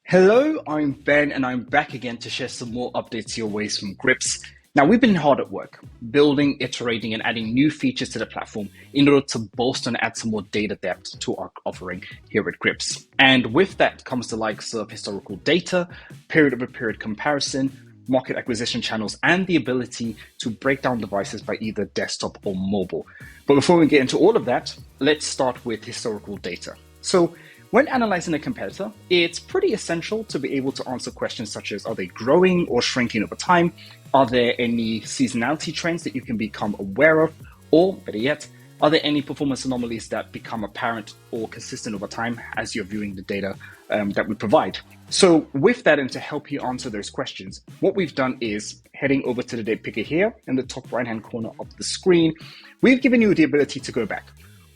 Hello, I'm Ben, and I'm back again to share some more updates your ways from Grips. Now, we've been hard at work, building, iterating, and adding new features to the platform in order to bolster and add some more data depth to our offering here at Grips. And with that comes the likes of historical data, period-over-period comparison, market acquisition channels, and the ability to break down devices by either desktop or mobile. But before we get into all of that, let's start with historical data. So, when analyzing a competitor, it's pretty essential to be able to answer questions such as, are they growing or shrinking over time? Are there any seasonality trends that you can become aware of? Or better yet, are there any performance anomalies that become apparent or consistent over time as you're viewing the data that we provide? So with that, and to help you answer those questions, what we've done is heading over to the date picker here in the top right-hand corner of the screen, we've given you the ability to go back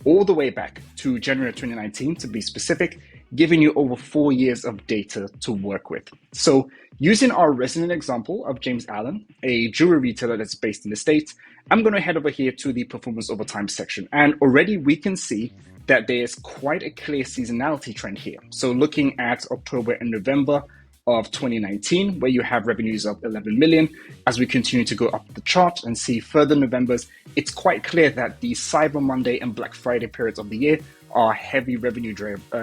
all the way back to January 2019 to be specific, giving you over 4 years of data to work with. So using our resident example of James Allen, a jewelry retailer that's based in the States, I'm going to head over here to the performance over time section. And already we can see that there's quite a clear seasonality trend here. So looking at October and November of 2019, where you have revenues of 11 million. As we continue to go up the chart and see further Novembers, it's quite clear that the Cyber Monday and Black Friday periods of the year are heavy revenue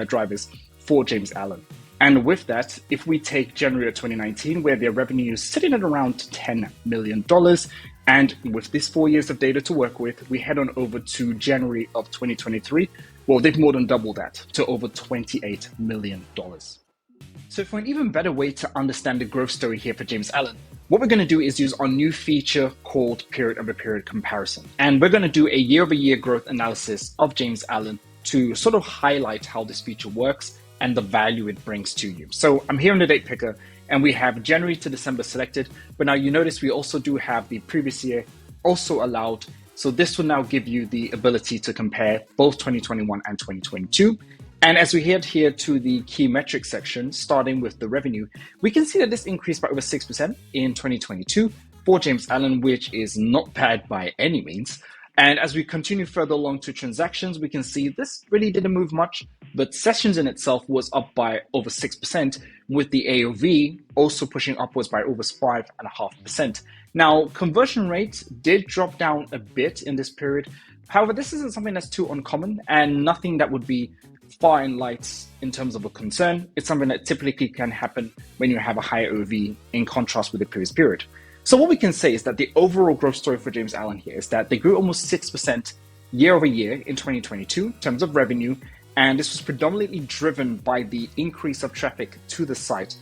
drivers for James Allen. And with that, if we take January of 2019, where their revenue is sitting at around $10 million, and with this 4 years of data to work with, we head on over to January of 2023. Well, they've more than doubled that to over $28 million. So for an even better way to understand the growth story here for James Allen, what we're going to do is use our new feature called period-over-period comparison. And we're going to do a year-over-year growth analysis of James Allen to sort of highlight how this feature works and the value it brings to you. So I'm here in the date picker, and we have January to December selected, but now you notice we also do have the previous year also allowed. So this will now give you the ability to compare both 2021 and 2022. And as we head here to the key metrics section, starting with the revenue, we can see that this increased by over 6% in 2022 for James Allen, which is not bad by any means. And as we continue further along to transactions, we can see this really didn't move much, but sessions in itself was up by over 6%, with the AOV also pushing upwards by over 5.5%. Now, conversion rates did drop down a bit in this period. However, this isn't something that's too uncommon and nothing that would be far in lights in terms of a concern. It's something that typically can happen when you have a higher OV in contrast with the previous period. So what we can say is that the overall growth story for James Allen here is that they grew almost 6% year over year in 2022 in terms of revenue. And this was predominantly driven by the increase of traffic to the site,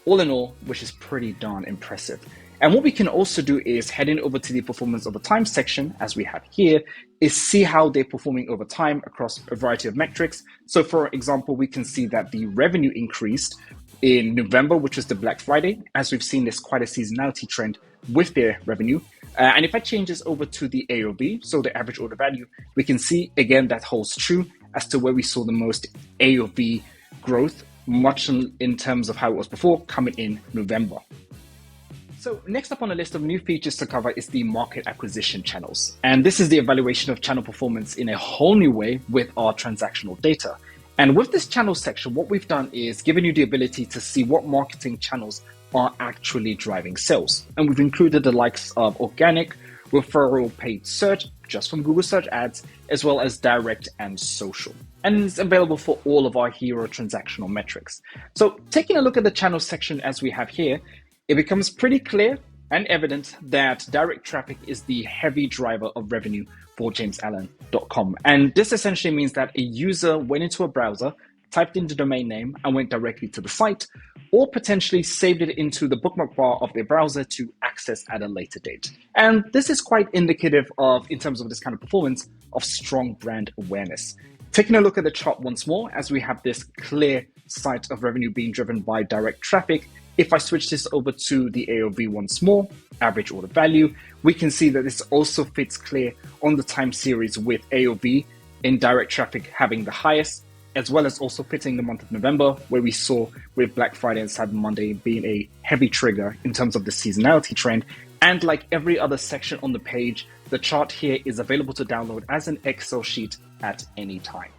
all in all, which is pretty darn impressive. And what we can also do is heading over to the performance over time section, as we have here, is see how they're performing over time across a variety of metrics. So for example, we can see that the revenue increased in November, which was the Black Friday, as we've seen this quite a seasonality trend with their revenue. And if I change this over to the AOV, so the average order value, we can see again that holds true as to where we saw the most AOV growth, much in terms of how it was before, coming in November. So next up on the list of new features to cover is the market acquisition channels. And this is the evaluation of channel performance in a whole new way with our transactional data. And with this channel section, what we've done is given you the ability to see what marketing channels are actually driving sales. And we've included the likes of organic, referral, paid search, just from Google search ads, as well as direct and social. And it's available for all of our hero transactional metrics. So taking a look at the channel section as we have here, it becomes pretty clear and evident that direct traffic is the heavy driver of revenue for JamesAllen.com. And this essentially means that a user went into a browser, typed in the domain name and went directly to the site, or potentially saved it into the bookmark bar of their browser to access at a later date. And this is quite indicative of, in terms of this kind of performance, of strong brand awareness. Taking a look at the chart once more, as we have this clear sight of revenue being driven by direct traffic, if I switch this over to the AOV once more, average order value, we can see that this also fits clear on the time series with AOV in direct traffic having the highest as well as also fitting the month of November, where we saw with Black Friday and Cyber Monday being a heavy trigger in terms of the seasonality trend. And like every other section on the page, the chart here is available to download as an Excel sheet at any time.